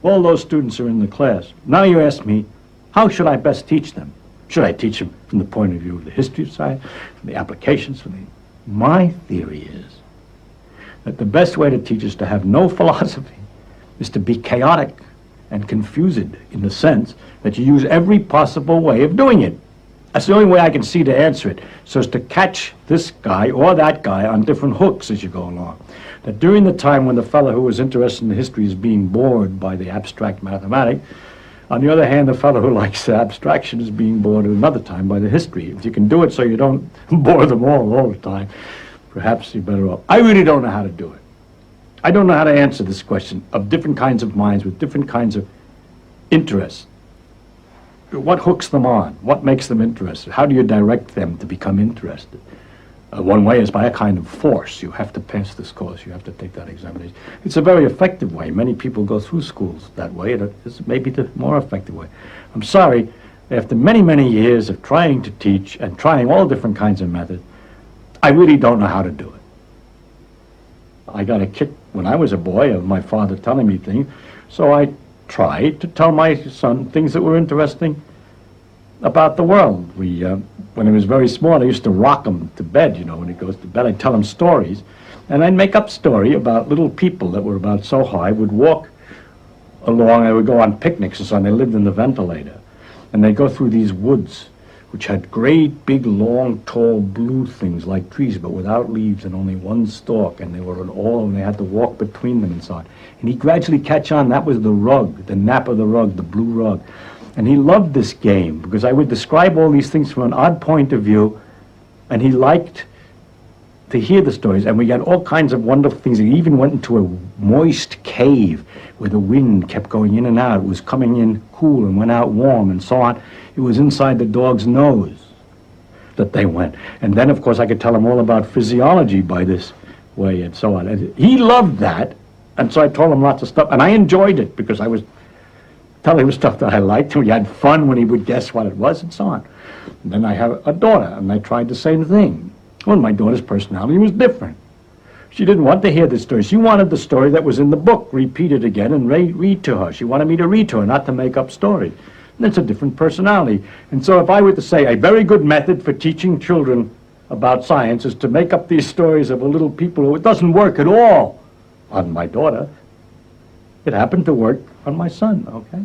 All those students are in the class. Now you ask me, how should I best teach them? Should I teach them from the point of view of the history of science, from the applications, My theory is that the best way to teach is to have no philosophy, is to be chaotic and confused in the sense that you use every possible way of doing it. That's the only way I can see to answer it, so as to catch this guy or that guy on different hooks as you go along. That during the time when the fellow who was interested in the history is being bored by the abstract mathematics, on the other hand, the fellow who likes the abstraction is being bored at another time by the history. If you can do it so you don't bore them all the time, perhaps you're better off. I really don't know how to do it. I don't know how to answer this question of different kinds of minds with different kinds of interests. What hooks them on? What makes them interested? How do you direct them to become interested? One way is by a kind of force. You have to pass this course. You have to take that examination. It's a very effective way. Many people go through schools that way. It's maybe the more effective way. I'm sorry, after many, many years of trying to teach and trying all different kinds of methods, I really don't know how to do it. I got a kick when I was a boy of my father telling me things, so I tried to tell my son things that were interesting about the world. When he was very small, I used to rock him to bed, when he goes to bed, I'd tell him stories, and I'd make up story about little people that were about so high, would walk along, I would go on picnics and so on, they lived in the ventilator, and they'd go through these woods, which had great, big, long, tall, blue things like trees, but without leaves and only one stalk, and they were and they had to walk between them and so on. And he'd gradually catch on, that was the rug, the nap of the rug, the blue rug. And he loved this game because I would describe all these things from an odd point of view, and he liked to hear the stories. And we got all kinds of wonderful things. He even went into a moist cave where the wind kept going in and out. It was coming in cool and went out warm and so on. It was inside the dog's nose that they went. And then, of course, I could tell him all about physiology by this way and so on. And he loved that, and so I told him lots of stuff. And I enjoyed it because I was telling him stuff that I liked, and we had fun when he would guess what it was and so on. And then I have a daughter, and I tried the same thing. Well, my daughter's personality was different. She didn't want to hear the story. She wanted the story that was in the book repeated again and read to her. She wanted me to read to her, not to make up stories. And it's a different personality. And so if I were to say a very good method for teaching children about science is to make up these stories of a little people, it doesn't work at all on my daughter. It happened to work on my son, okay?